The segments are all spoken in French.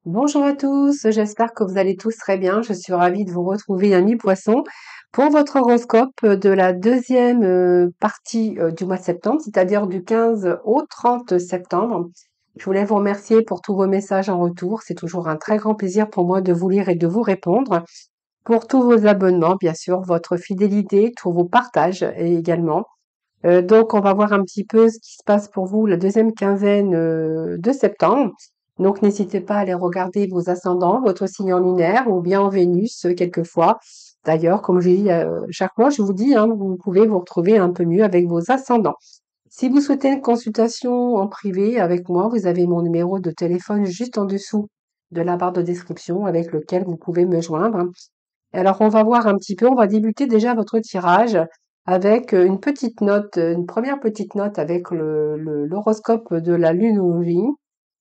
Bonjour à tous, j'espère que vous allez tous très bien. Je suis ravie de vous retrouver, amis poissons, pour votre horoscope de la deuxième partie du mois de septembre, c'est-à-dire du 15 au 30 septembre. Je voulais vous remercier pour tous vos messages en retour. C'est toujours un très grand plaisir pour moi de vous lire et de vous répondre. Pour tous vos abonnements, bien sûr, votre fidélité, tous vos partages également. Donc, on va voir un petit peu ce qui se passe pour vous la deuxième quinzaine de septembre. Donc, n'hésitez pas à aller regarder vos ascendants, votre signe en lunaire ou bien en Vénus quelquefois. D'ailleurs, comme je dis chaque mois, je vous dis, hein, vous pouvez vous retrouver un peu mieux avec vos ascendants. Si vous souhaitez une consultation en privé avec moi, vous avez mon numéro de téléphone juste en dessous de la barre de description avec lequel vous pouvez me joindre. Alors, on va voir un petit peu, on va débuter déjà votre tirage avec une petite note, une première petite note avec l'horoscope de la lune ou vie,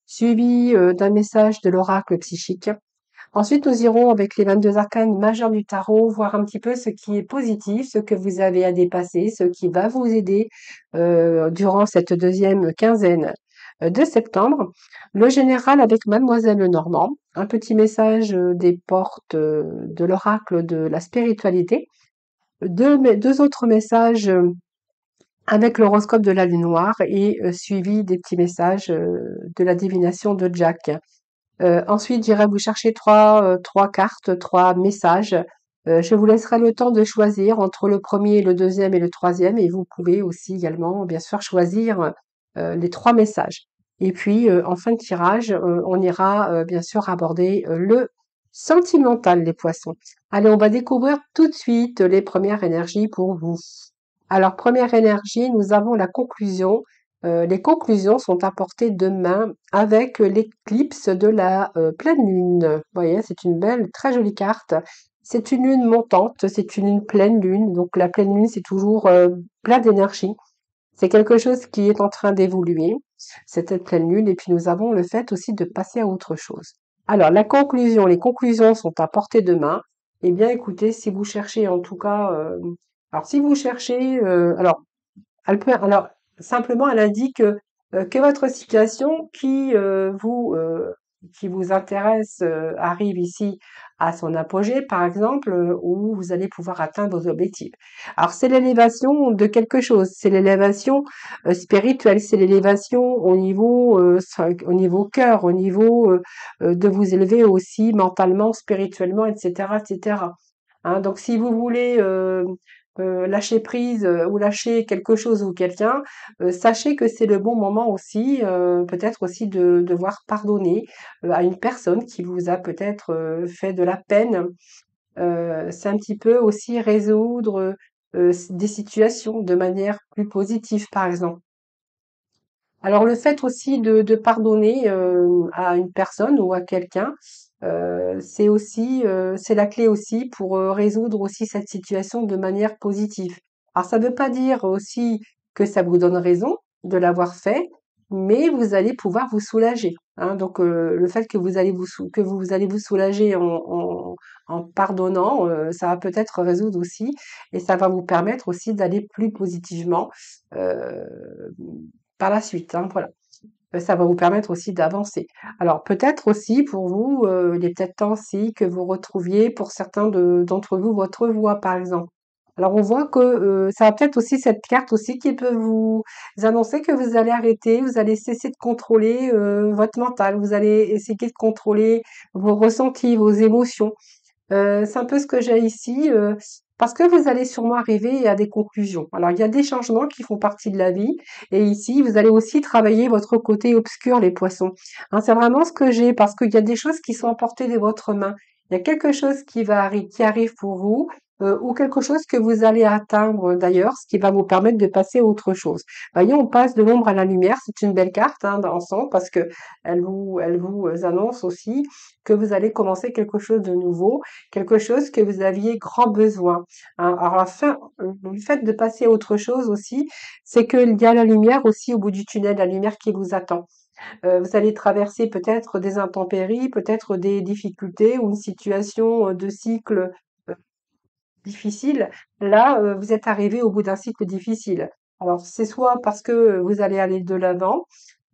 suivi d'un message de l'oracle psychique. Ensuite, nous irons avec les 22 arcanes majeures du tarot, voir un petit peu ce qui est positif, ce que vous avez à dépasser, ce qui va vous aider durant cette deuxième quinzaine de septembre. Le général avec Mademoiselle Normand, un petit message des portes de l'oracle de la spiritualité. Deux autres messages avec l'horoscope de la lune noire et suivi des petits messages de la divination de Jack. Ensuite, j'irai vous chercher trois cartes, trois messages. Je vous laisserai le temps de choisir entre le premier, le deuxième et le troisième, et vous pouvez aussi également, bien sûr, choisir les trois messages. Et puis, en fin de tirage, on ira bien sûr aborder le sentimental, les poissons. Allez, on va découvrir tout de suite les premières énergies pour vous. Alors, première énergie, nous avons la conclusion. Les conclusions sont apportées demain avec l'éclipse de la pleine lune. Vous voyez, c'est une belle, très jolie carte. C'est une lune montante, c'est une lune pleine lune. Donc la pleine lune, c'est toujours plein d'énergie. C'est quelque chose qui est en train d'évoluer, cette pleine lune. Et puis nous avons le fait aussi de passer à autre chose. Alors la conclusion, les conclusions sont apportées demain. Eh bien, écoutez, si vous cherchez en tout cas, alors si vous cherchez, alors, simplement, elle indique que votre situation qui vous intéresse arrive ici à son apogée, par exemple, où vous allez pouvoir atteindre vos objectifs. Alors, c'est l'élévation de quelque chose, c'est l'élévation spirituelle, c'est l'élévation au niveau cœur, au niveau de vous élever aussi mentalement, spirituellement, etc., etc. Hein, donc, si vous voulez lâcher prise ou lâcher quelque chose ou quelqu'un, sachez que c'est le bon moment aussi, peut-être aussi de devoir pardonner à une personne qui vous a peut-être fait de la peine. C'est un petit peu aussi résoudre des situations de manière plus positive, par exemple. Alors le fait aussi de pardonner à une personne ou à quelqu'un, c'est la clé aussi pour résoudre aussi cette situation de manière positive. Alors ça ne veut pas dire aussi que ça vous donne raison de l'avoir fait, mais vous allez pouvoir vous soulager. Hein. Donc le fait que que vous allez vous soulager en pardonnant, ça va peut-être résoudre aussi, et ça va vous permettre aussi d'aller plus positivement. euh, par la suite, hein, voilà. Ça va vous permettre aussi d'avancer. Alors peut-être aussi pour vous, il est peut-être temps aussi que vous retrouviez pour certains d'entre vous votre voix, par exemple. Alors on voit que ça va peut-être aussi cette carte aussi qui peut vous annoncer que vous allez arrêter, vous allez cesser de contrôler votre mental, vous allez essayer de contrôler vos ressentis, vos émotions. C'est un peu ce que j'ai ici, parce que vous allez sûrement arriver à des conclusions. Alors, il y a des changements qui font partie de la vie, et ici, vous allez aussi travailler votre côté obscur, les poissons. Hein, c'est vraiment ce que j'ai, parce qu'il y a des choses qui sont à portée de votre main. Il y a quelque chose qui arrive pour vous, ou quelque chose que vous allez atteindre d'ailleurs, ce qui va vous permettre de passer à autre chose. Voyez, on passe de l'ombre à la lumière. C'est une belle carte, hein, dans l'ensemble, parce que elle vous annonce aussi que vous allez commencer quelque chose de nouveau, quelque chose que vous aviez grand besoin. Hein. Alors, le fait de passer à autre chose aussi, c'est qu'il y a la lumière aussi au bout du tunnel, la lumière qui vous attend. Vous allez traverser peut-être des intempéries, peut-être des difficultés ou une situation de cycle euh, difficile. Là, vous êtes arrivé au bout d'un cycle difficile. Alors, c'est soit parce que vous allez aller de l'avant,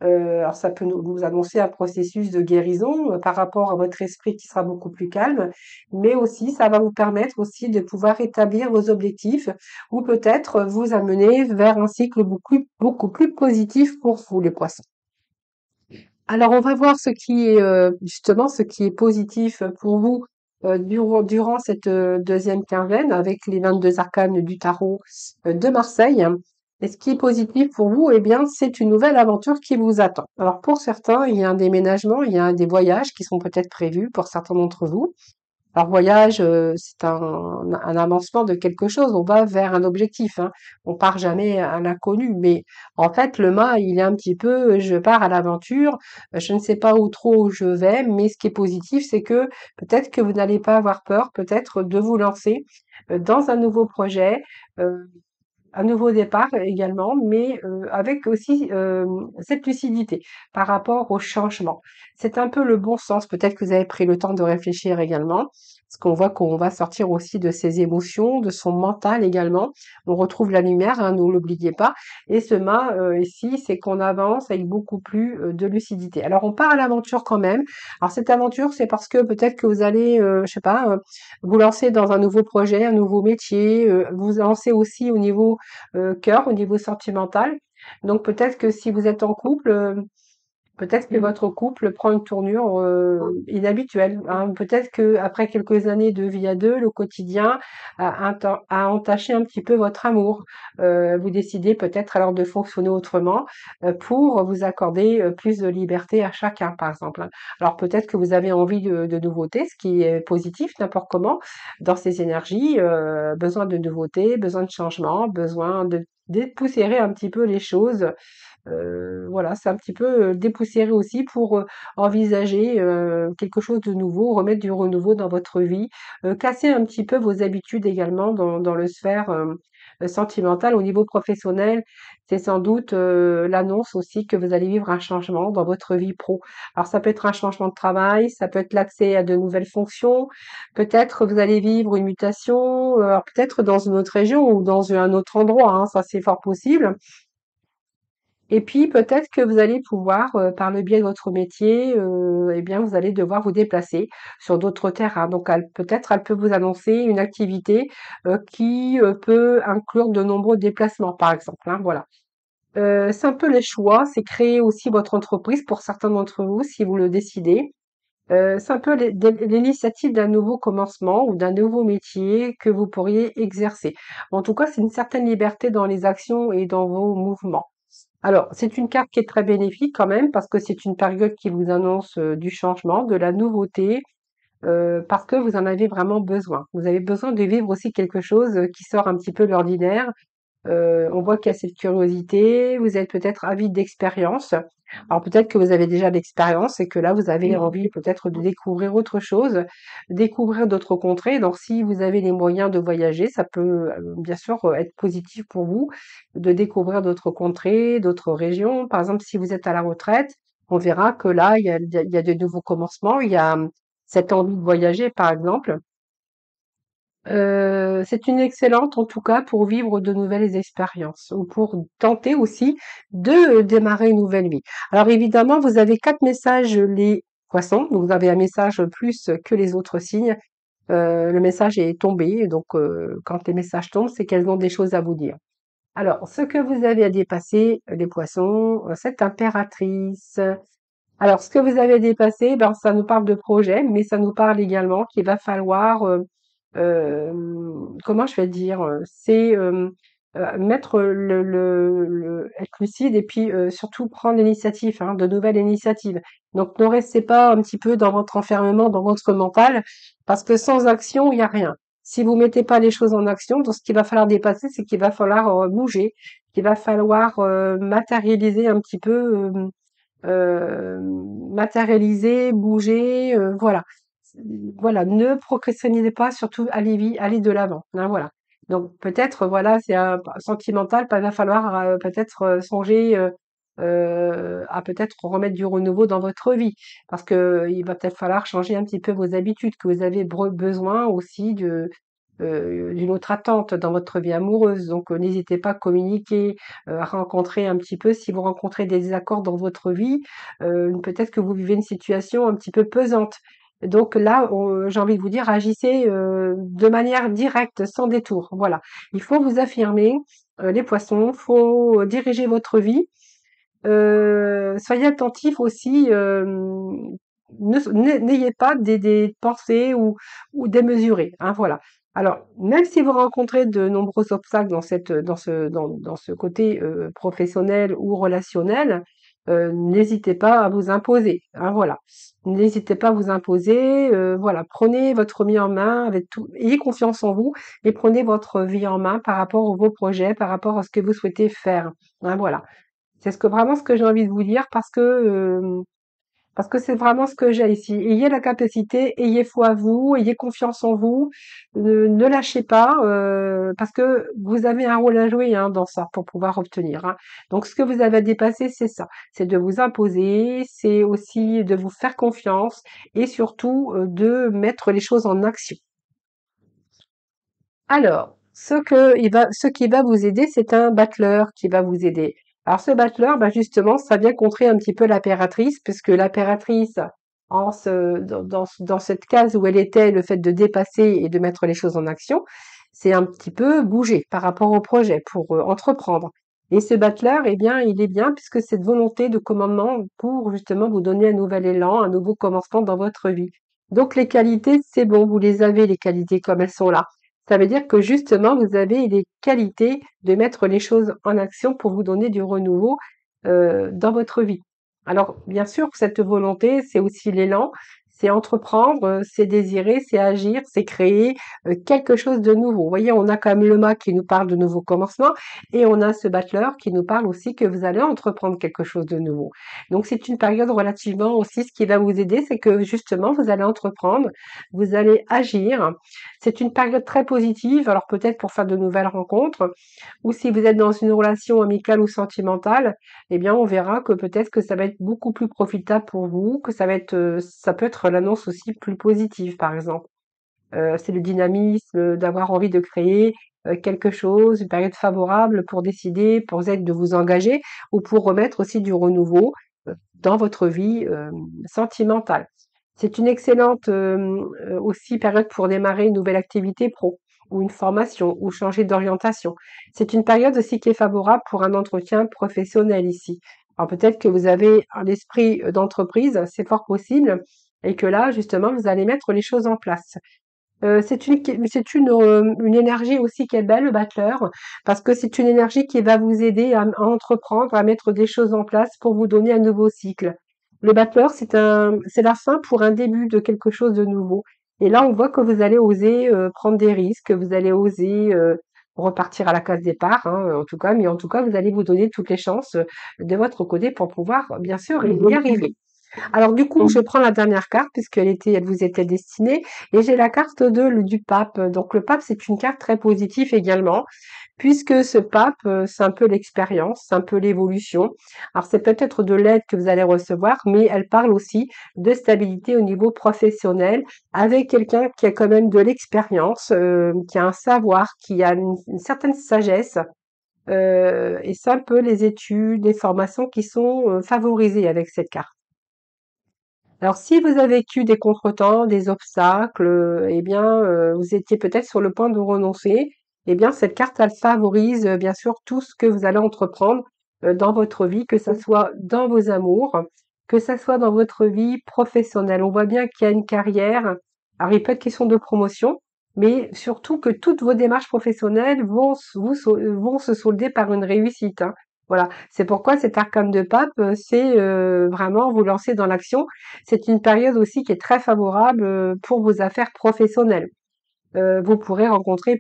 Alors ça peut nous annoncer un processus de guérison, par rapport à votre esprit qui sera beaucoup plus calme, mais aussi ça va vous permettre aussi de pouvoir établir vos objectifs ou peut-être vous amener vers un cycle beaucoup plus positif pour vous, les poissons. Alors, on va voir ce qui est justement ce qui est positif pour vous durant cette deuxième quinzaine avec les 22 arcanes du tarot de Marseille. Et ce qui est positif pour vous, eh bien, c'est une nouvelle aventure qui vous attend. Alors, pour certains, il y a un déménagement, il y a des voyages qui sont peut-être prévus pour certains d'entre vous. Alors voyage, c'est un avancement de quelque chose, on va vers un objectif, hein. On part jamais à l'inconnu, mais en fait, le mât, il est un petit peu, je pars à l'aventure, je ne sais pas où trop où je vais, mais ce qui est positif, c'est que peut-être que vous n'allez pas avoir peur, peut-être de vous lancer, dans un nouveau projet, heu un nouveau départ également, mais avec aussi cette lucidité par rapport au changement. C'est un peu le bon sens. Peut-être que vous avez pris le temps de réfléchir également, parce qu'on voit qu'on va sortir aussi de ses émotions, de son mental également. On retrouve la lumière, hein, ne l'oubliez pas. Et ce mât ici, c'est qu'on avance avec beaucoup plus de lucidité. Alors on part à l'aventure quand même. Alors cette aventure, c'est parce que peut-être que vous allez, je sais pas, vous lancer dans un nouveau projet, un nouveau métier, vous lancer aussi au niveau cœur, au niveau sentimental. Donc peut-être que si vous êtes en couple, peut-être que votre couple prend une tournure inhabituelle, hein. Peut-être que après quelques années de vie à deux, le quotidien a entaché un petit peu votre amour. Vous décidez peut-être alors de fonctionner autrement pour vous accorder plus de liberté à chacun, par exemple, hein. Alors peut-être que vous avez envie de nouveautés, ce qui est positif n'importe comment dans ces énergies. Besoin de nouveautés, besoin de changement, besoin de dépoussiérer un petit peu les choses. Voilà, c'est un petit peu, dépoussiérer aussi pour, envisager, quelque chose de nouveau, remettre du renouveau dans votre vie, casser un petit peu vos habitudes également dans le sphère, sentimentale. Au niveau professionnel, c'est sans doute, l'annonce aussi que vous allez vivre un changement dans votre vie pro. Alors ça peut être un changement de travail, ça peut être l'accès à de nouvelles fonctions, peut-être vous allez vivre une mutation, alors peut-être dans une autre région ou dans un autre endroit, hein, ça c'est fort possible. Et puis peut-être que vous allez pouvoir, par le biais de votre métier, eh bien vous allez devoir vous déplacer sur d'autres terrains. Donc elle peut vous annoncer une activité, qui, peut inclure de nombreux déplacements, par exemple, hein, voilà. C'est un peu les choix, c'est créer aussi votre entreprise pour certains d'entre vous, si vous le décidez. C'est un peu l'initiative d'un nouveau commencement ou d'un nouveau métier que vous pourriez exercer. En tout cas, c'est une certaine liberté dans les actions et dans vos mouvements. Alors, c'est une carte qui est très bénéfique quand même parce que c'est une période qui vous annonce du changement, de la nouveauté, parce que vous en avez vraiment besoin. Vous avez besoin de vivre aussi quelque chose qui sort un petit peu de l'ordinaire. On voit qu'il y a cette curiosité, vous êtes peut-être avide d'expérience. Alors peut-être que vous avez déjà d'expérience et que là vous avez envie peut-être de découvrir autre chose, découvrir d'autres contrées. Donc si vous avez les moyens de voyager, ça peut bien sûr être positif pour vous de découvrir d'autres contrées, d'autres régions. Par exemple, si vous êtes à la retraite, on verra que là il y a de nouveaux commencements, il y a cette envie de voyager par exemple. C'est une excellente en tout cas pour vivre de nouvelles expériences ou pour tenter aussi de démarrer une nouvelle vie. Alors évidemment, vous avez 4 messages les poissons, donc vous avez un message plus que les autres signes. Le message est tombé, donc quand les messages tombent, c'est qu'elles ont des choses à vous dire. Alors, ce que vous avez à dépasser, les poissons, cette impératrice. Alors, ce que vous avez dépassé, ben, ça nous parle de projet, mais ça nous parle également qu'il va falloir, comment je vais dire? C'est, mettre être lucide et puis, surtout prendre l'initiative, hein, de nouvelles initiatives. Donc ne restez pas un petit peu dans votre enfermement, dans votre mental, parce que sans action, il y a rien. Si vous mettez pas les choses en action, donc ce qu'il va falloir dépasser, c'est qu'il va falloir, bouger, qu'il va falloir, matérialiser un petit peu, matérialiser, bouger, voilà. Voilà, ne procrastinez pas, surtout allez de l'avant, hein, voilà. Donc peut-être, voilà, c'est un sentimental, il va falloir peut-être songer à peut-être remettre du renouveau dans votre vie, parce que il va peut-être falloir changer un petit peu vos habitudes, que vous avez besoin aussi d'une autre attente dans votre vie amoureuse. Donc, n'hésitez pas à communiquer, à rencontrer un petit peu, si vous rencontrez des désaccords dans votre vie, peut-être que vous vivez une situation un petit peu pesante. Donc là, j'ai envie de vous dire, agissez de manière directe, sans détour. Voilà. Il faut vous affirmer, les poissons, faut diriger votre vie. Soyez attentifs aussi, n'ayez pas des pensées ou démesurées, hein, voilà. Alors, même si vous rencontrez de nombreux obstacles dans ce côté professionnel ou relationnel, n'hésitez pas à vous imposer, hein, voilà. N'hésitez pas à vous imposer, voilà. Prenez votre vie en main avec tout, ayez confiance en vous et prenez votre vie en main par rapport à vos projets, par rapport à ce que vous souhaitez faire, hein, voilà. C'est vraiment ce que j'ai envie de vous dire parce que c'est vraiment ce que j'ai ici. Ayez la capacité, ayez foi à vous, ayez confiance en vous, ne lâchez pas parce que vous avez un rôle à jouer hein, dans ça pour pouvoir obtenir. Hein. Donc ce que vous avez à dépasser, c'est ça, c'est de vous imposer, c'est aussi de vous faire confiance et surtout de mettre les choses en action. Alors, ce qui va vous aider, c'est un battleur qui va vous aider. Alors, ce battleur, bah justement, ça vient contrer un petit peu l'impératrice, puisque l'impératrice, dans cette case où elle était, le fait de dépasser et de mettre les choses en action, c'est un petit peu bouger par rapport au projet pour entreprendre. Et ce battleur, eh bien, il est bien puisque cette volonté de commandement pour justement vous donner un nouvel élan, un nouveau commencement dans votre vie. Donc, les qualités, c'est bon, vous les avez, les qualités comme elles sont là. Ça veut dire que justement, vous avez les qualités de mettre les choses en action pour vous donner du renouveau dans votre vie. Alors, bien sûr, cette volonté, c'est aussi l'élan, c'est entreprendre, c'est désirer, c'est agir, c'est créer quelque chose de nouveau. Vous voyez, on a quand même le mât qui nous parle de nouveaux commencements et on a ce battleur qui nous parle aussi que vous allez entreprendre quelque chose de nouveau. Donc, c'est une période relativement aussi, ce qui va vous aider, c'est que justement, vous allez entreprendre, vous allez agir, c'est une période très positive, alors peut-être pour faire de nouvelles rencontres, ou si vous êtes dans une relation amicale ou sentimentale, eh bien on verra que peut-être que ça va être beaucoup plus profitable pour vous, que ça peut être l'annonce aussi plus positive par exemple. C'est le dynamisme, d'avoir envie de créer quelque chose, une période favorable pour décider, pour être de vous engager ou pour remettre aussi du renouveau dans votre vie sentimentale. C'est une excellente aussi période pour démarrer une nouvelle activité pro ou une formation ou changer d'orientation. C'est une période aussi qui est favorable pour un entretien professionnel ici. Alors peut-être que vous avez un esprit d'entreprise, c'est fort possible, et que là, justement, vous allez mettre les choses en place. Une énergie aussi qui est belle, le battleur, parce que c'est une énergie qui va vous aider à entreprendre, à mettre des choses en place pour vous donner un nouveau cycle. Le battleur, c'est la fin pour un début de quelque chose de nouveau. Et là, on voit que vous allez oser prendre des risques, vous allez oser repartir à la case départ, hein, en tout cas, mais en tout cas, vous allez vous donner toutes les chances de votre côté pour pouvoir, bien sûr, y arriver. Alors du coup, je prends la dernière carte elle vous était destinée et j'ai la carte du pape. Donc le pape, c'est une carte très positive également puisque ce pape, c'est un peu l'expérience, c'est un peu l'évolution. Alors c'est peut-être de l'aide que vous allez recevoir, mais elle parle aussi de stabilité au niveau professionnel avec quelqu'un qui a quand même de l'expérience, qui a un savoir, qui a une certaine sagesse. Et c'est un peu les études, les formations qui sont favorisées avec cette carte. Alors, si vous avez vécu des contretemps, des obstacles, eh bien, vous étiez peut-être sur le point de renoncer, eh bien, cette carte, elle favorise, bien sûr, tout ce que vous allez entreprendre dans votre vie, que ça soit dans vos amours, que ça soit dans votre vie professionnelle. On voit bien qu'il y a une carrière. Alors, il peut être question de promotion, mais surtout que toutes vos démarches professionnelles vont se solder par une réussite, hein. Voilà, c'est pourquoi cet arcane de pape, c'est vraiment vous lancer dans l'action. C'est une période aussi qui est très favorable pour vos affaires professionnelles. Vous pouvez rencontrer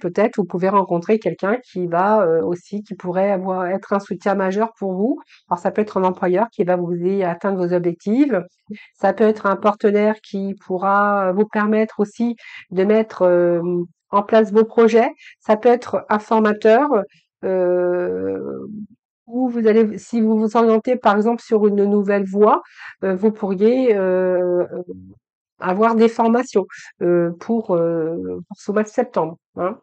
quelqu'un qui va aussi, qui pourrait être un soutien majeur pour vous. Alors ça peut être un employeur qui va vous aider à atteindre vos objectifs. Ça peut être un partenaire qui pourra vous permettre aussi de mettre en place vos projets. Ça peut être un formateur. euh, Ou vous allez, si vous vous orientez par exemple sur une nouvelle voie, vous pourriez avoir des formations pour ce mois de septembre, hein.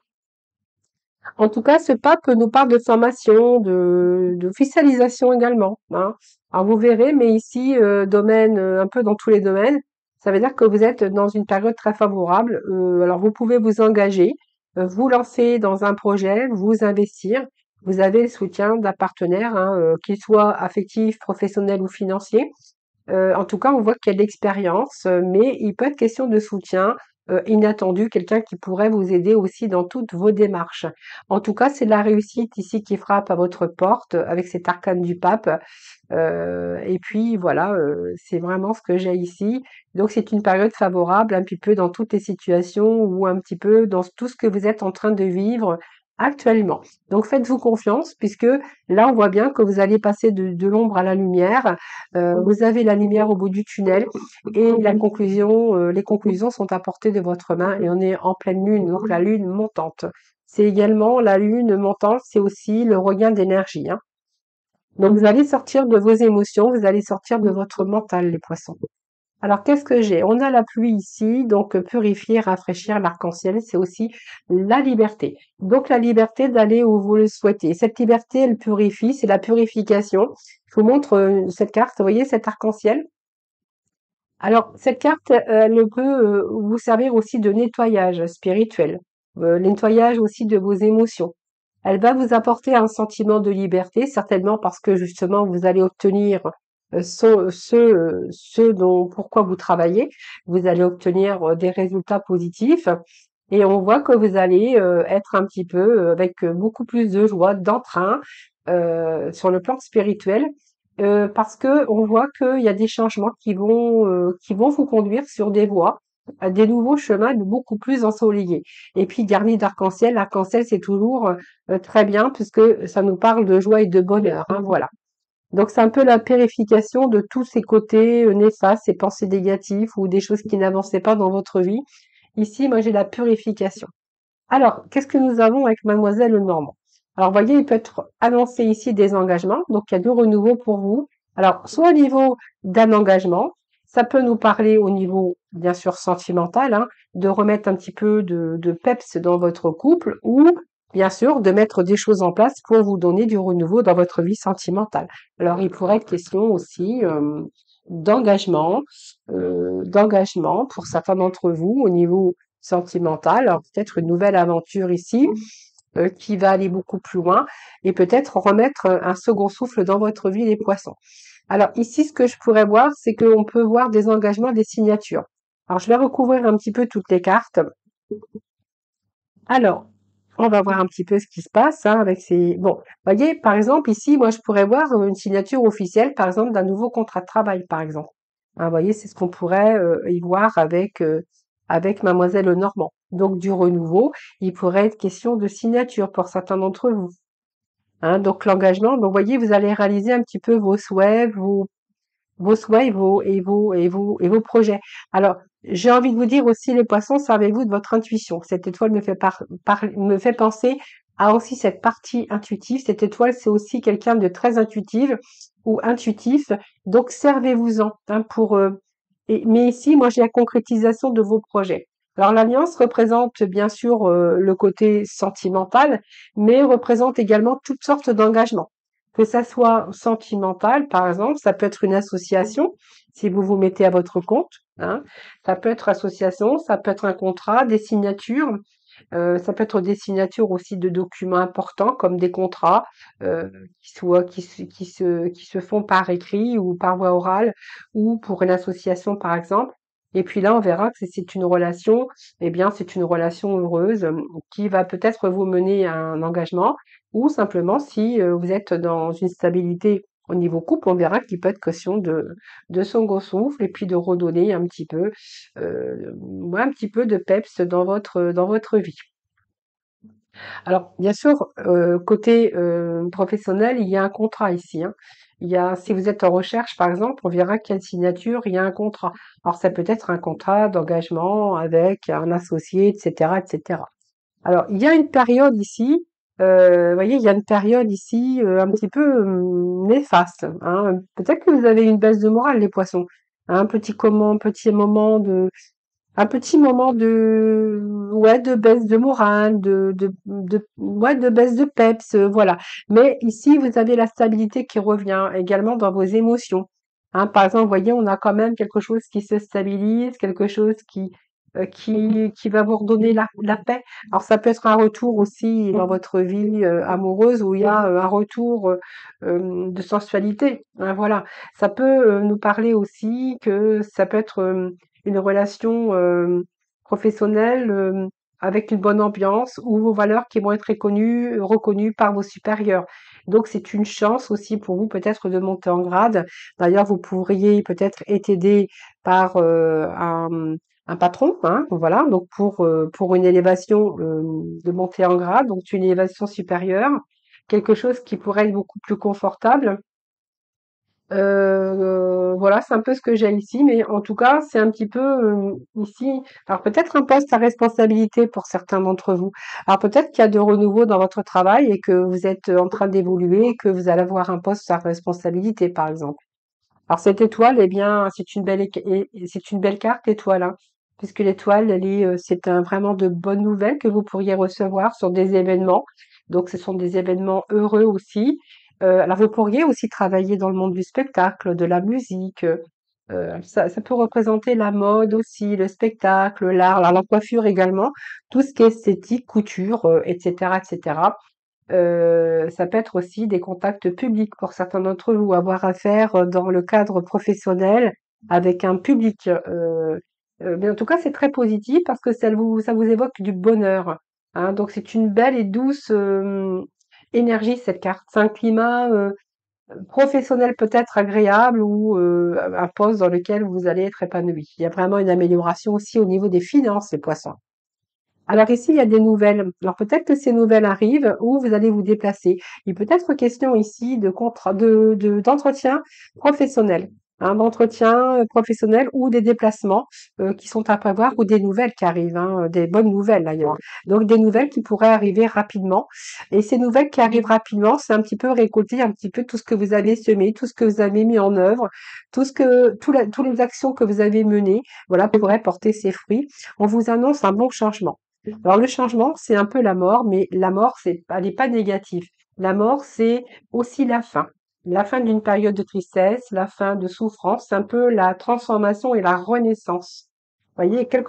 En tout cas, ce pape nous parle de formation, d'officialisation également, hein. Alors vous verrez, mais ici, domaine, un peu dans tous les domaines, ça veut dire que vous êtes dans une période très favorable. Alors vous pouvez vous engager, vous lancer dans un projet, vous investir. Vous avez le soutien d'un partenaire, hein, qu'il soit affectif, professionnel ou financier. En tout cas, on voit qu'il y a de l'expérience, mais il peut être question de soutien inattendu, quelqu'un qui pourrait vous aider aussi dans toutes vos démarches. En tout cas, c'est la réussite ici qui frappe à votre porte avec cet arcane du pape. Et puis voilà, c'est vraiment ce que j'ai ici. Donc c'est une période favorable un petit peu dans toutes les situations ou un petit peu dans tout ce que vous êtes en train de vivre actuellement. Donc faites-vous confiance puisque là on voit bien que vous allez passer de l'ombre à la lumière. Vous avez la lumière au bout du tunnel et les conclusions sont à portée de votre main et on est en pleine lune, donc la lune montante. C'est également la lune montante, c'est aussi le regain d'énergie, hein. Donc vous allez sortir de vos émotions, vous allez sortir de votre mental, les poissons. Alors qu'est-ce que j'ai? On a la pluie ici, donc purifier, rafraîchir, l'arc-en-ciel, c'est aussi la liberté. Donc la liberté d'aller où vous le souhaitez. Cette liberté, elle purifie, c'est la purification. Je vous montre cette carte, vous voyez cet arc-en-ciel? Alors cette carte, elle peut vous servir aussi de nettoyage spirituel, nettoyage aussi de vos émotions. Elle va vous apporter un sentiment de liberté, certainement parce que justement vous allez obtenir ce dont pourquoi vous travaillez. Vous allez obtenir des résultats positifs et on voit que vous allez être un petit peu avec beaucoup plus de joie, d'entrain sur le plan spirituel. Parce que on voit qu'il y a des changements qui vont vous conduire sur des voies, à des nouveaux chemins beaucoup plus ensoleillés. Et puis garni d'arc-en-ciel, l'arc-en-ciel c'est toujours très bien puisque ça nous parle de joie et de bonheur, hein, voilà. Donc c'est un peu la purification de tous ces côtés néfastes, ces pensées négatives ou des choses qui n'avançaient pas dans votre vie. Ici, moi j'ai la purification. Alors, qu'est-ce que nous avons avec Mademoiselle Normand? Alors, vous voyez, il peut être annoncé ici des engagements, donc il y a deux renouveaux pour vous. Alors, soit au niveau d'un engagement, ça peut nous parler au niveau, bien sûr, sentimental, hein, de remettre un petit peu de peps dans votre couple, ou bien sûr, de mettre des choses en place pour vous donner du renouveau dans votre vie sentimentale. Alors, il pourrait être question aussi d'engagement, d'engagement pour certains d'entre vous au niveau sentimental. Alors peut-être une nouvelle aventure ici qui va aller beaucoup plus loin et peut-être remettre un second souffle dans votre vie, les poissons. Alors ici, ce que je pourrais voir, c'est qu'on peut voir des engagements, des signatures. Alors je vais recouvrir un petit peu toutes les cartes. Alors, on va voir un petit peu ce qui se passe hein, avec ces... Bon, vous voyez, par exemple, ici, moi, je pourrais voir une signature officielle, par exemple, d'un nouveau contrat de travail, par exemple. Hein, vous voyez, c'est ce qu'on pourrait y voir avec Mademoiselle Normand. Donc, du renouveau, il pourrait être question de signature pour certains d'entre vous. Hein, donc, l'engagement, donc, vous voyez, vous allez réaliser un petit peu vos souhaits et vos projets. Alors, j'ai envie de vous dire aussi, les poissons, servez-vous de votre intuition. Cette étoile me fait penser à aussi cette partie intuitive. Cette étoile, c'est aussi quelqu'un de très intuitive ou intuitif. Donc, servez-vous-en hein, mais ici, moi, j'ai la concrétisation de vos projets. Alors, l'alliance représente bien sûr le côté sentimental, mais représente également toutes sortes d'engagements. Que ça soit sentimental, par exemple, ça peut être une association, si vous vous mettez à votre compte, hein. Ça peut être association, ça peut être un contrat, des signatures, ça peut être des signatures aussi de documents importants comme des contrats qui se font par écrit ou par voie orale ou pour une association par exemple. Et puis là, on verra que c'est une relation, eh bien, c'est une relation heureuse qui va peut-être vous mener à un engagement ou simplement si vous êtes dans une stabilité au niveau couple, on verra qu'il peut être question de second souffle et puis de redonner ouais, un petit peu de peps dans votre vie. Alors, bien sûr, côté professionnel, il y a un contrat ici, hein. Si vous êtes en recherche, par exemple, on verra quelle signature, il y a un contrat. Alors, ça peut être un contrat d'engagement avec un associé, etc., etc. Alors, il y a une période ici, vous voyez, il y a une période ici un petit peu néfaste, hein. Peut-être que vous avez une baisse de morale, les poissons. un petit moment de, ouais, de baisse de morale, ouais, de baisse de peps, voilà. Mais ici, vous avez la stabilité qui revient également dans vos émotions. Par exemple, vous voyez, on a quand même quelque chose qui se stabilise, quelque chose qui va vous redonner la paix. Alors, ça peut être un retour aussi dans votre vie amoureuse où il y a un retour de sensualité. Voilà. Ça peut nous parler aussi que ça peut être une relation professionnelle avec une bonne ambiance ou vos valeurs qui vont être reconnues par vos supérieurs. Donc c'est une chance aussi pour vous peut-être de monter en grade. D'ailleurs, vous pourriez peut-être être aidé par un patron, voilà, donc pour une élévation de monter en grade, donc une élévation supérieure, quelque chose qui pourrait être beaucoup plus confortable. Voilà, c'est un peu ce que j'ai ici, mais en tout cas, c'est un petit peu ici. Alors peut-être un poste à responsabilité pour certains d'entre vous. Alors peut-être qu'il y a de renouveau dans votre travail et que vous êtes en train d'évoluer, et que vous allez avoir un poste à responsabilité, par exemple. Alors cette étoile, eh bien, c'est une belle carte étoile, puisque l'étoile, c'est vraiment de bonnes nouvelles que vous pourriez recevoir sur des événements. Donc ce sont des événements heureux aussi. Alors vous pourriez aussi travailler dans le monde du spectacle, de la musique. Ça peut représenter la mode aussi, le spectacle, l'art, alors la coiffure également, tout ce qui est esthétique, couture, etc., etc. Ça peut être aussi des contacts publics pour certains d'entre vous, avoir affaire dans le cadre professionnel avec un public. Mais en tout cas, c'est très positif parce que ça vous évoque du bonheur. Donc c'est une belle et douce énergie cette carte. C'est un climat professionnel peut-être agréable ou un poste dans lequel vous allez être épanoui. Il y a vraiment une amélioration aussi au niveau des finances, les poissons. Alors ici, il y a des nouvelles. Alors peut-être que ces nouvelles arrivent ou vous allez vous déplacer. Il peut être question ici de contrat, d'entretien professionnel, d'entretien professionnel ou des déplacements qui sont à prévoir ou des nouvelles qui arrivent, des bonnes nouvelles d'ailleurs. Donc des nouvelles qui pourraient arriver rapidement. Et ces nouvelles qui arrivent rapidement, c'est un petit peu récolter un petit peu tout ce que vous avez semé, tout ce que vous avez mis en œuvre, toutes les actions que vous avez menées, voilà, pourraient porter ses fruits. On vous annonce un bon changement. Alors le changement, c'est un peu la mort, mais la mort, elle n'est pas négative. La mort, c'est aussi la fin. La fin d'une période de tristesse, la fin de souffrance, c'est un peu la transformation et la renaissance. Vous voyez, qui a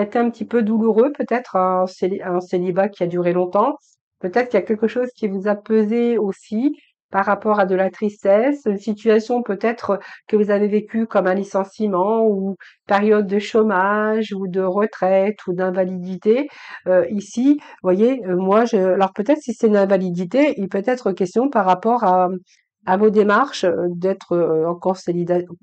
été un petit peu douloureux, peut-être un célibat qui a duré longtemps. Peut-être qu'il y a quelque chose qui vous a pesé aussi par rapport à de la tristesse, une situation peut-être que vous avez vécue comme un licenciement ou période de chômage ou de retraite ou d'invalidité. Ici, vous voyez, alors peut-être si c'est une invalidité, il peut être question par rapport à vos démarches d'être en consolidation,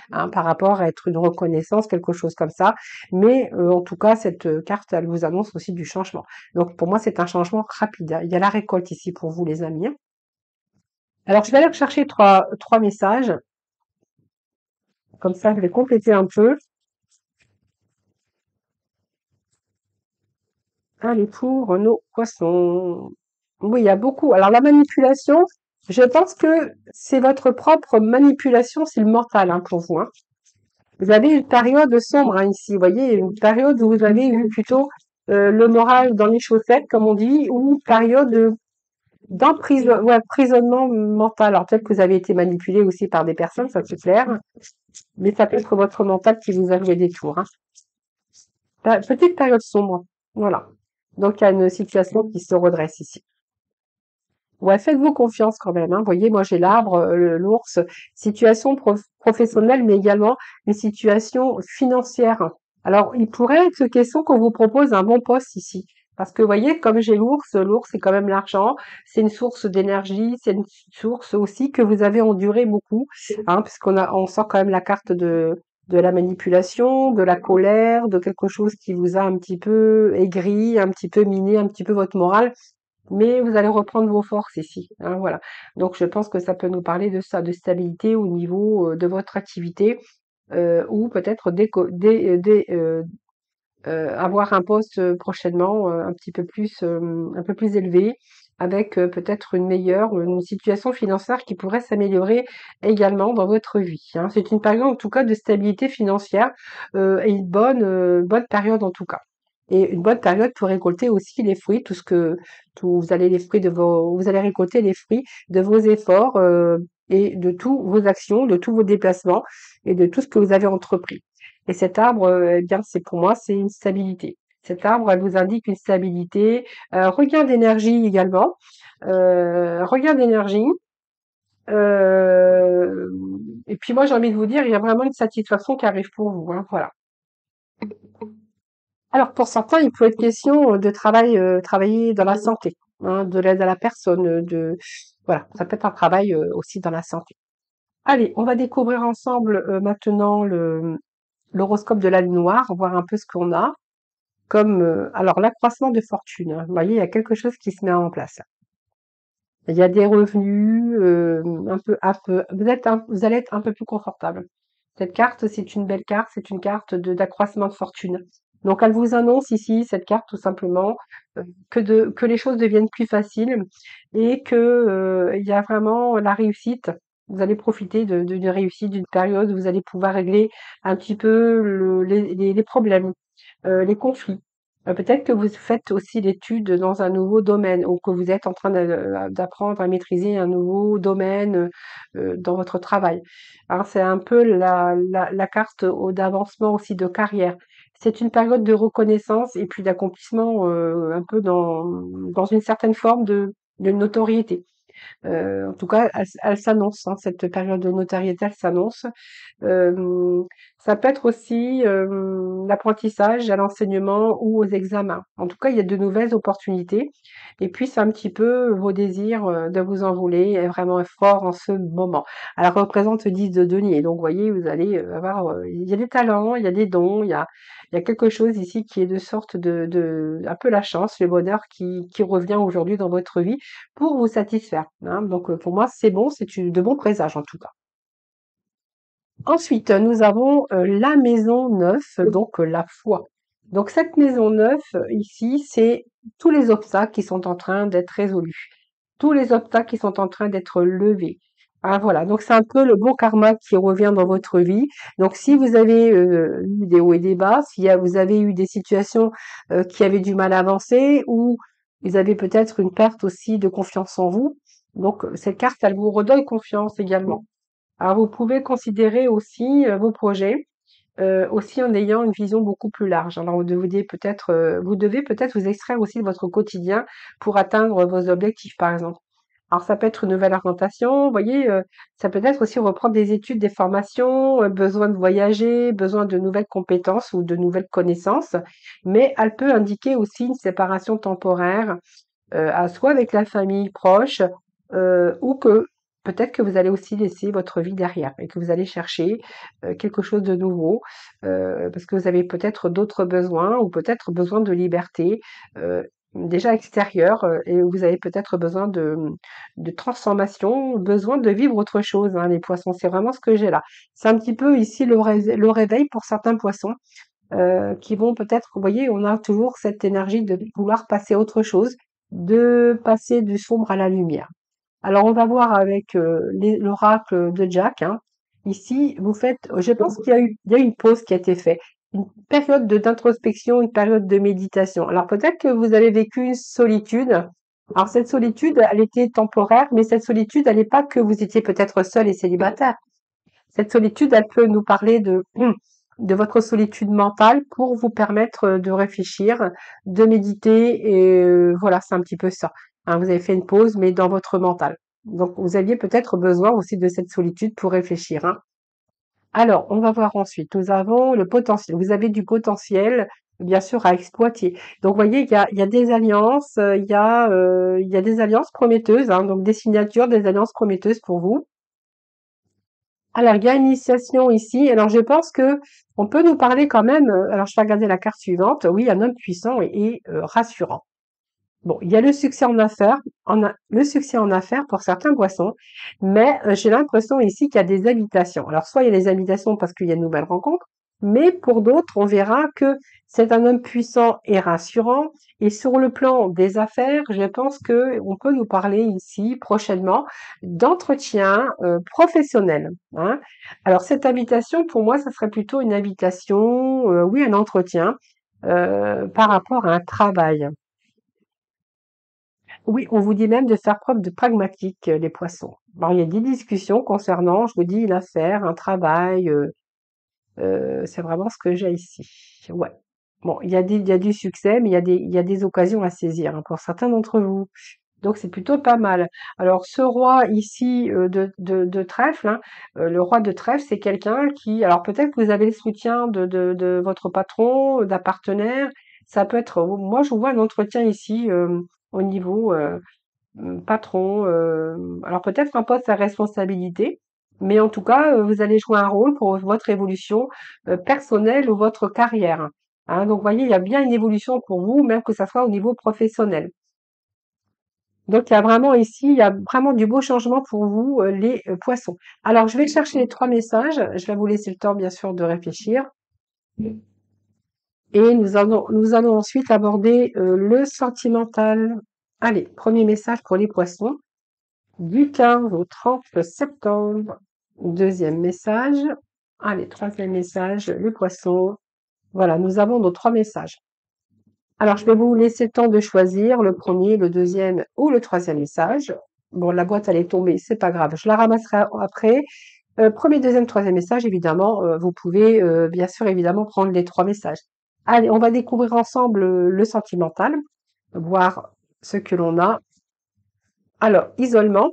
par rapport à être une reconnaissance, quelque chose comme ça. Mais en tout cas, cette carte, elle vous annonce aussi du changement. Donc pour moi, c'est un changement rapide. Il y a la récolte ici pour vous, les amis. Alors je vais aller chercher trois messages. Comme ça, je vais compléter un peu. Allez, pour nos poissons. Oui, il y a beaucoup. Alors, la manipulation, je pense que c'est votre propre manipulation, c'est le mental pour vous. Vous avez une période sombre ici, vous voyez, une période où vous avez eu plutôt le moral dans les chaussettes, comme on dit, ou une période d'emprisonnement mental. Alors, peut-être que vous avez été manipulé aussi par des personnes, ça c'est clair, mais ça peut être votre mental qui vous a joué des tours. Petite période sombre, voilà. Donc, il y a une situation qui se redresse ici. Ouais, faites-vous confiance quand même. Vous voyez, moi j'ai l'arbre, l'ours, situation professionnelle, mais également une situation financière. Alors, il pourrait être question qu'on vous propose un bon poste ici. Parce que vous voyez, comme j'ai l'ours, c'est quand même l'argent, c'est une source d'énergie, c'est une source aussi que vous avez enduré beaucoup, on sent quand même la carte de la manipulation, de la colère, de quelque chose qui vous a un petit peu aigri, un petit peu miné, un petit peu votre morale. Mais vous allez reprendre vos forces ici, voilà. Donc je pense que ça peut nous parler de ça, de stabilité au niveau, de votre activité, ou peut-être avoir un poste, prochainement, un peu plus élevé, avec peut-être une situation financière qui pourrait s'améliorer également dans votre vie, hein. C'est une période en tout cas de stabilité financière et une bonne période en tout cas. Et une bonne période pour récolter aussi les fruits, vous allez récolter les fruits de vos efforts et de tous vos actions, de tous vos déplacements et de tout ce que vous avez entrepris. Et cet arbre, eh bien, c'est pour moi, c'est une stabilité. Cet arbre, elle vous indique une stabilité, regain d'énergie également, regain d'énergie. euh, et puis moi, j'ai envie de vous dire, il y a vraiment une satisfaction qui arrive pour vous, hein, voilà. Alors pour certains, il peut être question de travailler dans la santé, hein, de l'aide à la personne, voilà, ça peut être un travail aussi dans la santé. Allez, on va découvrir ensemble maintenant l'horoscope de la lune noire, voir un peu ce qu'on a comme alors l'accroissement de fortune, hein. Vous voyez, il y a quelque chose qui se met en place. Il y a des revenus vous allez être un peu plus confortable. Cette carte, c'est une belle carte, c'est une carte d'accroissement de fortune. Donc elle vous annonce ici cette carte tout simplement que les choses deviennent plus faciles et que il y a vraiment la réussite. Vous allez profiter d'une réussite, d'une période où vous allez pouvoir régler un petit peu les problèmes, les conflits. Peut-être que vous faites aussi l'étude dans un nouveau domaine ou que vous êtes en train d'apprendre à maîtriser un nouveau domaine dans votre travail. Alors, c'est un peu la carte d'avancement aussi de carrière. C'est une période de reconnaissance et puis d'accomplissement un peu dans une certaine forme de notoriété. En tout cas, elle s'annonce, hein, cette période de notoriété, elle s'annonce. Euh, Ça peut être aussi l'apprentissage à l'enseignement ou aux examens. En tout cas, il y a de nouvelles opportunités. Et puis, c'est un petit peu vos désirs de vous envoler est vraiment fort en ce moment. Elle représente 10 de denier. Donc, vous voyez, vous allez avoir, il y a des talents, il y a des dons, il y a quelque chose ici qui est de sorte un peu la chance, le bonheur qui revient aujourd'hui dans votre vie pour vous satisfaire, hein. Donc, pour moi, c'est bon, de bons présages en tout cas. Ensuite, nous avons la maison 9, donc la foi. Donc cette maison 9, ici, c'est tous les obstacles qui sont en train d'être résolus, tous les obstacles qui sont en train d'être levés. Ah, voilà, donc c'est un peu le bon karma qui revient dans votre vie. Donc si vous avez eu des hauts et des bas, si vous avez eu des situations qui avaient du mal à avancer, ou vous avez peut-être une perte aussi de confiance en vous, donc cette carte, elle vous redonne confiance également. Alors, vous pouvez considérer aussi vos projets, aussi en ayant une vision beaucoup plus large. Alors, vous devez peut-être vous extraire aussi de votre quotidien pour atteindre vos objectifs, par exemple. Alors, ça peut être une nouvelle orientation, vous voyez, ça peut être aussi reprendre des études, des formations, besoin de voyager, besoin de nouvelles compétences ou de nouvelles connaissances, mais elle peut indiquer aussi une séparation temporaire soit avec la famille proche, ou que peut-être que vous allez aussi laisser votre vie derrière et que vous allez chercher quelque chose de nouveau, parce que vous avez peut-être d'autres besoins ou peut-être besoin de liberté, déjà extérieure, et vous avez peut-être besoin de transformation, besoin de vivre autre chose, hein, les poissons. C'est vraiment ce que j'ai là. C'est un petit peu ici le réveil pour certains poissons qui vont peut-être, vous voyez, on a toujours cette énergie de vouloir passer à autre chose, de passer du sombre à la lumière. Alors on va voir avec l'oracle de Jack, hein. Ici, je pense il y a eu une pause qui a été faite, une période d'introspection, une période de méditation. Alors peut-être que vous avez vécu une solitude. Alors cette solitude, elle était temporaire, mais cette solitude, elle n'est pas que vous étiez peut-être seul et célibataire. Cette solitude, elle peut nous parler de votre solitude mentale pour vous permettre de réfléchir, de méditer et voilà, c'est un petit peu ça, hein. Vous avez fait une pause, mais dans votre mental. Donc, vous aviez peut-être besoin aussi de cette solitude pour réfléchir, hein. Alors, on va voir ensuite. Nous avons le potentiel. Vous avez du potentiel, bien sûr, à exploiter. Donc, vous voyez, il y a des alliances, il y a des alliances prometteuses, hein, donc des signatures, des alliances prometteuses pour vous. Alors, il y a une initiation ici. Alors, je pense que on peut nous parler quand même. Alors, je vais regarder la carte suivante. Oui, un homme puissant et rassurant. Bon, il y a le succès en affaires, le succès en affaires pour certains poissons, mais j'ai l'impression ici qu'il y a des habitations. Alors, soit il y a des habitations parce qu'il y a de nouvelles rencontres, Mais pour d'autres, on verra que c'est un homme puissant et rassurant. Et sur le plan des affaires, je pense que on peut nous parler ici prochainement d'entretien professionnel, hein. Alors cette invitation, pour moi, ça serait plutôt une invitation, oui, un entretien par rapport à un travail. Oui, on vous dit même de faire preuve de pragmatique, les poissons. Alors il y a des discussions concernant, je vous dis, une affaire, un travail. C'est vraiment ce que j'ai ici. Ouais. Bon, il y a du succès, mais il y a des occasions à saisir, hein, pour certains d'entre vous. Donc c'est plutôt pas mal. Alors ce roi ici de trèfle, hein, le roi de trèfle, c'est quelqu'un qui, alors peut-être que vous avez le soutien de votre patron, d'un partenaire. Ça peut être, moi je vois un entretien ici au niveau patron, alors peut-être un poste à responsabilité, mais en tout cas, vous allez jouer un rôle pour votre évolution personnelle ou votre carrière, hein. Donc, vous voyez, il y a bien une évolution pour vous, même que ça soit au niveau professionnel. Donc, il y a vraiment ici, il y a vraiment du beau changement pour vous, les poissons. Alors, je vais chercher les 3 messages. Je vais vous laisser le temps, bien sûr, de réfléchir. Et nous allons ensuite aborder le sentimental. Allez, premier message pour les poissons. Du 15 au 30 septembre. Deuxième message. Allez, troisième message, le poisson. Voilà, nous avons nos 3 messages. Alors, je vais vous laisser le temps de choisir le premier, le deuxième ou le troisième message. Bon, la boîte, elle est tombée, c'est pas grave. Je la ramasserai après. Premier, deuxième, troisième message, évidemment, vous pouvez, bien sûr, évidemment, prendre les 3 messages. Allez, on va découvrir ensemble le sentimental, voir ce que l'on a. Alors, isolement.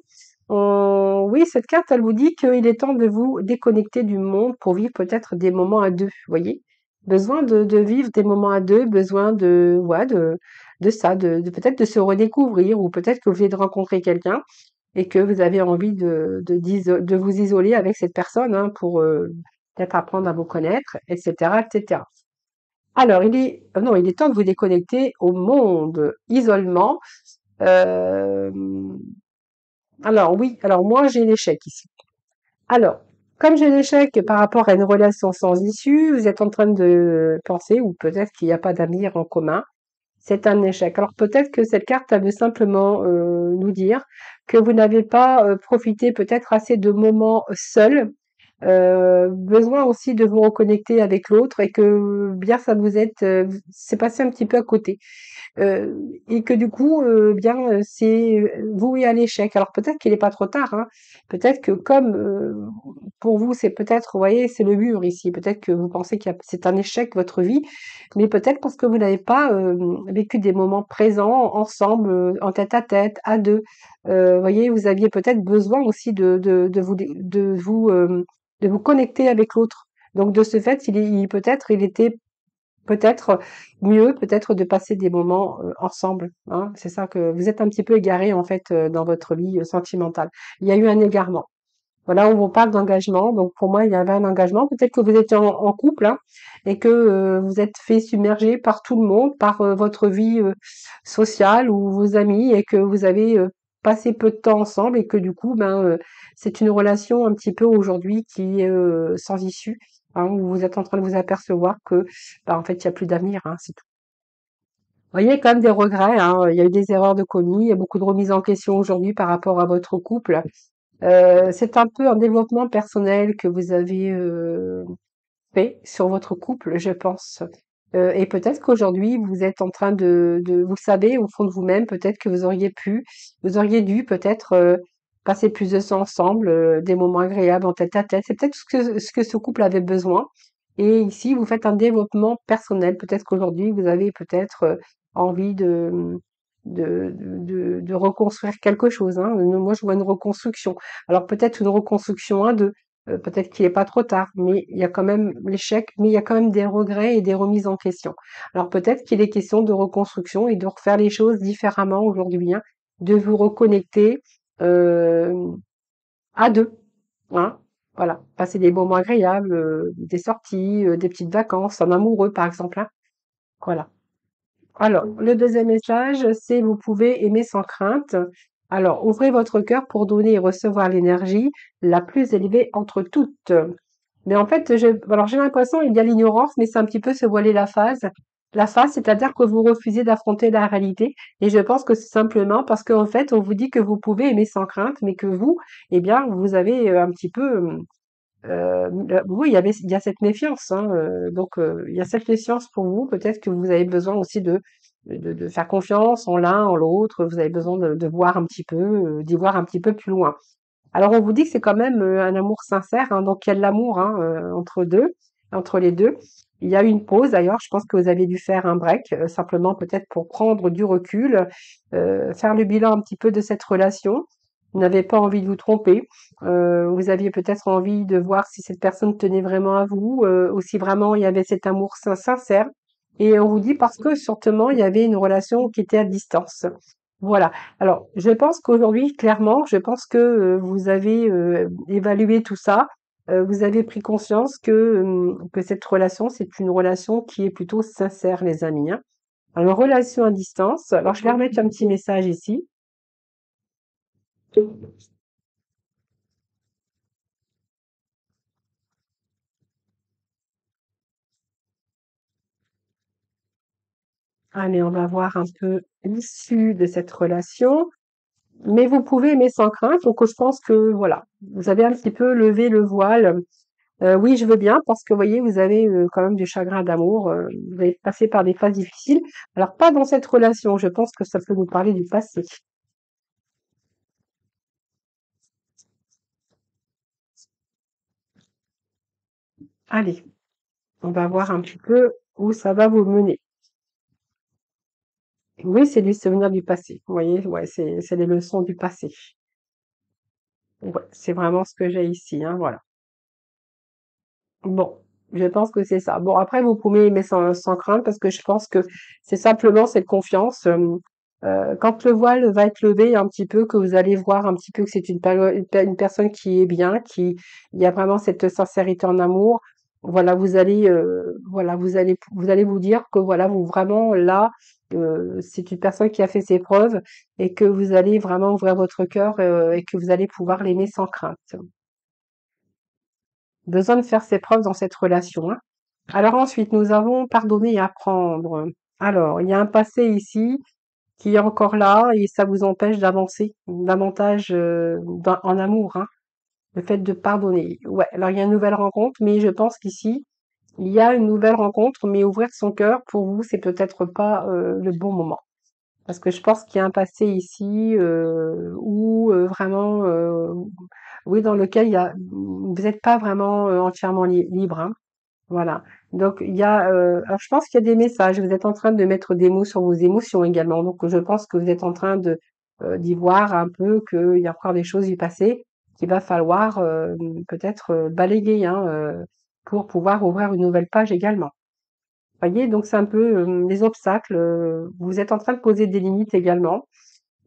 Oui, cette carte, elle vous dit qu'il est temps de vous déconnecter du monde pour vivre peut-être des moments à deux, vous voyez? Besoin de vivre des moments à deux, besoin de, ouais, de ça, de peut-être de se redécouvrir, ou peut-être que vous venez de rencontrer quelqu'un et que vous avez envie de vous isoler avec cette personne, hein, pour peut-être apprendre à vous connaître, etc., etc. Alors, non, il est temps de vous déconnecter au monde. Isolement. Euh, alors oui, alors moi j'ai l'échec ici. Alors, comme j'ai l'échec par rapport à une relation sans issue, vous êtes en train de penser, ou peut-être qu'il n'y a pas d'avenir en commun, c'est un échec. Alors peut-être que cette carte, elle veut simplement nous dire que vous n'avez pas profité peut-être assez de moments seuls, besoin aussi de vous reconnecter avec l'autre et que bien ça vous c'est passé un petit peu à côté. Et que du coup, bien, c'est voué à l'échec. Alors peut-être qu'il est pas trop tard, hein. Peut-être que comme, pour vous, c'est peut-être, vous voyez, c'est le mur ici. Peut-être que vous pensez c'est un échec votre vie, mais peut-être parce que vous n'avez pas, vécu des moments présents ensemble, en tête-à-tête, à 2. Vous voyez, vous aviez peut-être besoin aussi de vous connecter avec l'autre. Donc de ce fait, il était peut-être mieux, peut-être de passer des moments ensemble, hein. C'est ça que vous êtes un petit peu égaré en fait dans votre vie sentimentale. Il y a eu un égarement. Voilà, on vous parle d'engagement. Donc pour moi, il y avait un engagement. Peut-être que vous étiez en couple, hein, et que vous êtes fait submerger par tout le monde, par votre vie sociale ou vos amis, et que vous avez passé peu de temps ensemble et que du coup, ben, c'est une relation un petit peu aujourd'hui qui est sans issue, hein, où vous êtes en train de vous apercevoir que, ben, en fait, il y a plus d'avenir, hein, c'est tout. Vous voyez, quand même des regrets, hein. Il y a eu des erreurs de commis, il y a beaucoup de remises en question aujourd'hui par rapport à votre couple. C'est un peu un développement personnel que vous avez fait sur votre couple, je pense. Et peut-être qu'aujourd'hui, vous êtes en train vous le savez au fond de vous-même, peut-être que vous auriez dû peut-être passer plus de temps ensemble, des moments agréables en tête à tête. C'est peut-être ce que ce couple avait besoin. Et ici, vous faites un développement personnel. Peut-être qu'aujourd'hui, vous avez peut-être envie de reconstruire quelque chose, hein. Moi, je vois une reconstruction. Alors peut-être une reconstruction à deux. Peut-être qu'il n'est pas trop tard, mais il y a quand même l'échec, mais il y a quand même des regrets et des remises en question. Alors peut-être qu'il est question de reconstruction et de refaire les choses différemment aujourd'hui, hein, de vous reconnecter euh, à deux, hein. Voilà, passer des moments agréables, des sorties, des petites vacances, en amoureux par exemple, hein. Voilà. Alors, le deuxième message, c'est vous pouvez aimer sans crainte. Alors, ouvrez votre cœur pour donner et recevoir l'énergie la plus élevée entre toutes. Mais en fait, alors j'ai l'impression il y a l'ignorance, mais c'est un petit peu se voiler la face. La face, c'est-à-dire que vous refusez d'affronter la réalité. Et je pense que c'est simplement parce qu'en fait, on vous dit que vous pouvez aimer sans crainte, mais que vous, eh bien, vous avez un petit peu, oui, il y a cette méfiance, hein, donc il y a cette méfiance pour vous. Peut-être que vous avez besoin aussi de faire confiance en l'un, en l'autre. Vous avez besoin de voir un petit peu, d'y voir un petit peu plus loin. Alors on vous dit que c'est quand même un amour sincère, hein, donc il y a de l'amour hein, entre les deux. Il y a eu une pause d'ailleurs, je pense que vous avez dû faire un break, simplement peut-être pour prendre du recul, faire le bilan un petit peu de cette relation. Vous n'avez pas envie de vous tromper, vous aviez peut-être envie de voir si cette personne tenait vraiment à vous, ou si vraiment il y avait cet amour sincère. Et on vous dit parce que sûrement il y avait une relation qui était à distance. Voilà. Alors, je pense qu'aujourd'hui, clairement, je pense que vous avez évalué tout ça. Vous avez pris conscience que cette relation, c'est une relation qui est plutôt sincère, les amis, hein. Alors, relation à distance. Alors, je vais remettre un petit message ici. Allez, on va voir un peu l'issue de cette relation. Mais vous pouvez aimer sans crainte. Donc, je pense que voilà, vous avez un petit peu levé le voile. Oui, je veux bien parce que vous voyez, vous avez quand même du chagrin d'amour. Vous avez passé par des phases difficiles. Alors, pas dans cette relation. Je pense que ça peut vous parler du passé. Allez, on va voir un petit peu où ça va vous mener. Oui, c'est du souvenir du passé. Vous voyez, ouais, c'est les leçons du passé. Ouais, c'est vraiment ce que j'ai ici, hein, voilà. Bon, je pense que c'est ça. Bon, après, vous pouvez aimer sans crainte parce que je pense que c'est simplement cette confiance. Quand le voile va être levé un petit peu, que vous allez voir un petit peu que c'est une personne qui est bien, il y a vraiment cette sincérité en amour. Voilà, vous allez vous dire que voilà, vous vraiment là, c'est une personne qui a fait ses preuves et que vous allez vraiment ouvrir votre cœur et que vous allez pouvoir l'aimer sans crainte. Besoin de faire ses preuves dans cette relation, hein. Alors ensuite, nous avons pardonner et apprendre. Alors, il y a un passé ici qui est encore là et ça vous empêche d'avancer davantage en amour, hein. Le fait de pardonner. Ouais, alors il y a une nouvelle rencontre, mais je pense qu'ici, il y a une nouvelle rencontre, mais ouvrir son cœur, pour vous, c'est peut-être pas le bon moment. Parce que je pense qu'il y a un passé ici où vraiment, oui, dans lequel vous n'êtes pas vraiment entièrement libre, hein. Voilà. Donc il y a, alors je pense qu'il y a des messages. Vous êtes en train de mettre des mots sur vos émotions également. Donc je pense que vous êtes en train de d'y voir un peu qu'il y a encore des choses du passé qu'il va falloir peut-être balayer hein, pour pouvoir ouvrir une nouvelle page également. Voyez, donc c'est un peu les obstacles. Vous êtes en train de poser des limites également.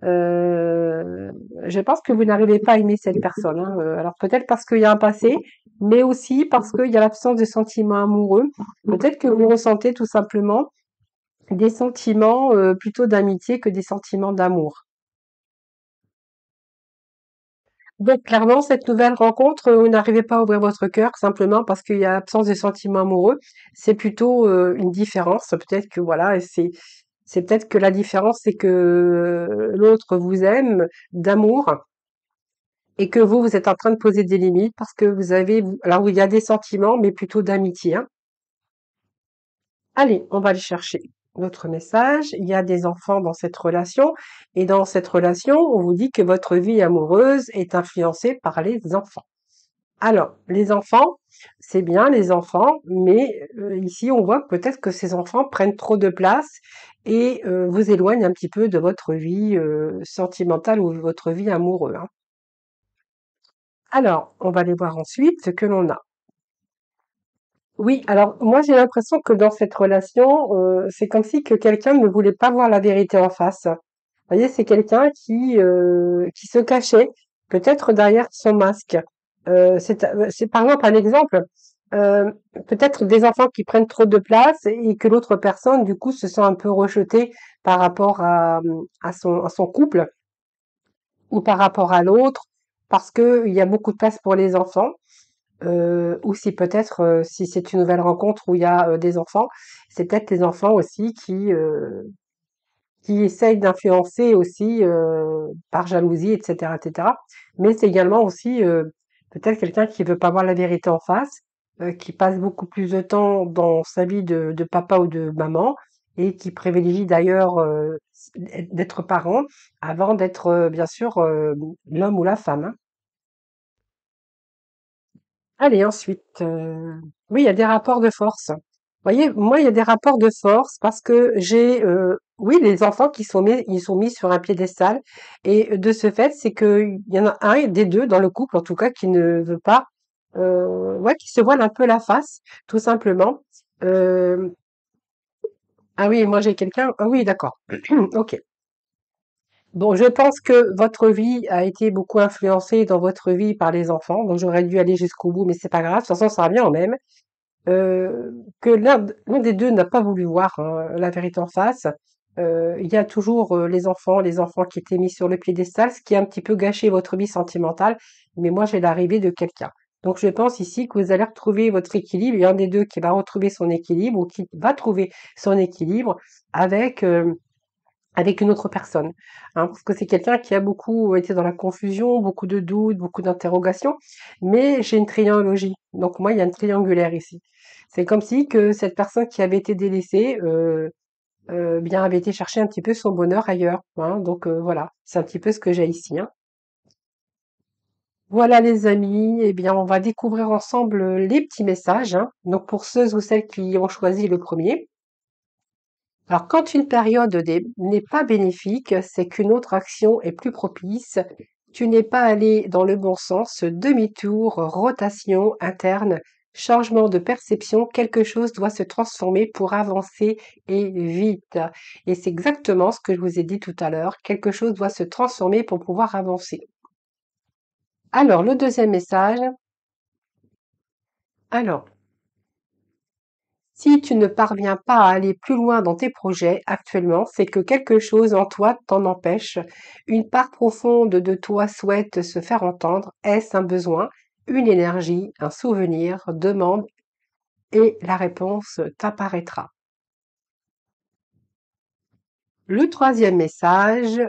Euh, je pense que vous n'arrivez pas à aimer cette personne, hein. Alors peut-être parce qu'il y a un passé, mais aussi parce qu'il y a l'absence de sentiments amoureux. Peut-être que vous ressentez tout simplement des sentiments plutôt d'amitié que des sentiments d'amour. Donc clairement, cette nouvelle rencontre, vous n'arrivez pas à ouvrir votre cœur simplement parce qu'il y a l'absence de sentiments amoureux. C'est plutôt une différence. Peut-être que voilà, et c'est peut-être que la différence, c'est que l'autre vous aime d'amour et que vous êtes en train de poser des limites parce que alors oui, il y a des sentiments, mais plutôt d'amitié, hein. Allez, on va aller chercher notre message. Il y a des enfants dans cette relation et dans cette relation, on vous dit que votre vie amoureuse est influencée par les enfants. Alors, les enfants, c'est bien les enfants, mais ici, on voit peut-être que ces enfants prennent trop de place et vous éloignent un petit peu de votre vie sentimentale ou votre vie amoureuse, hein. Alors, on va aller voir ensuite ce que l'on a. Oui, alors moi j'ai l'impression que dans cette relation, c'est comme si que quelqu'un ne voulait pas voir la vérité en face. Vous voyez, c'est quelqu'un qui se cachait, peut-être derrière son masque. C'est par exemple un exemple, euh, peut-être des enfants qui prennent trop de place et que l'autre personne, du coup, se sent un peu rejetée par rapport à son couple ou par rapport à l'autre, parce que il y a beaucoup de place pour les enfants. ou si peut-être, si c'est une nouvelle rencontre où il y a, des enfants, c'est peut-être les enfants aussi qui essayent d'influencer aussi, par jalousie et cetera. Mais c'est également aussi, peut-être quelqu'un qui veut pas voir la vérité en face, qui passe beaucoup plus de temps dans sa vie de papa ou de maman et qui privilégie d'ailleurs, d'être parent avant d'être, bien sûr, l'homme ou la femme, hein. Allez, ensuite, oui, il y a des rapports de force. Vous voyez, moi, il y a des rapports de force parce que j'ai, oui, les enfants qui sont mis, ils sont mis sur un piédestal. Et de ce fait, c'est qu'il y en a un des deux, dans le couple en tout cas, qui ne veut pas, ouais, qui se voile un peu la face, tout simplement. Euh, ah oui, moi j'ai quelqu'un, ah oui, d'accord. Ok. Bon, je pense que votre vie a été beaucoup influencée dans votre vie par les enfants, donc j'aurais dû aller jusqu'au bout, mais c'est pas grave, de toute façon, ça revient en même. Que l'un des 2 n'a pas voulu voir, la vérité en face. Il y a toujours, les enfants qui étaient mis sur le piédestal, ce qui a un petit peu gâché votre vie sentimentale, mais moi j'ai l'arrivée de quelqu'un. Donc je pense ici que vous allez retrouver votre équilibre. Il y a un des 2 qui va retrouver son équilibre ou qui va trouver son équilibre avec, avec une autre personne, hein, parce que c'est quelqu'un qui a beaucoup été dans la confusion, beaucoup de doutes, beaucoup d'interrogations, mais j'ai une trilogie. Donc moi, il y a une triangulaire ici. C'est comme si que cette personne qui avait été délaissée, bien avait été chercher un petit peu son bonheur ailleurs, hein. Donc voilà, c'est un petit peu ce que j'ai ici, hein. Voilà les amis, eh bien on va découvrir ensemble les petits messages, hein. Donc pour ceux ou celles qui ont choisi le premier. Alors, quand une période n'est pas bénéfique, c'est qu'une autre action est plus propice. Tu n'es pas allé dans le bon sens, demi-tour, rotation interne, changement de perception, quelque chose doit se transformer pour avancer et vite. Et c'est exactement ce que je vous ai dit tout à l'heure, quelque chose doit se transformer pour pouvoir avancer. Alors, le deuxième message, alors, si tu ne parviens pas à aller plus loin dans tes projets actuellement, c'est que quelque chose en toi t'en empêche. Une part profonde de toi souhaite se faire entendre. Est-ce un besoin, une énergie, un souvenir? Demande et la réponse t'apparaîtra. Le troisième message,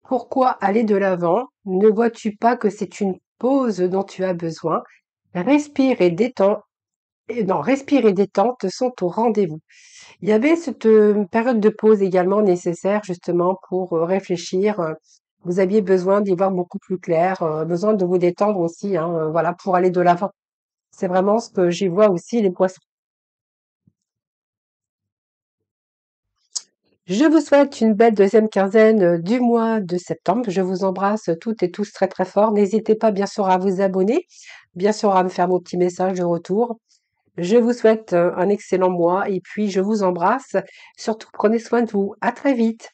pourquoi aller de l'avant? Ne vois-tu pas que c'est une pause dont tu as besoin? Respire et détends. Non, respire et détente sont au rendez-vous. Il y avait cette période de pause également nécessaire justement pour réfléchir. Vous aviez besoin d'y voir beaucoup plus clair, besoin de vous détendre aussi, hein, voilà, pour aller de l'avant. C'est vraiment ce que j'y vois aussi, les poissons. Je vous souhaite une belle deuxième quinzaine du mois de septembre. Je vous embrasse toutes et tous très très fort. N'hésitez pas bien sûr à vous abonner, bien sûr à me faire vos petits messages de retour. Je vous souhaite un excellent mois et puis je vous embrasse. Surtout prenez soin de vous. À très vite.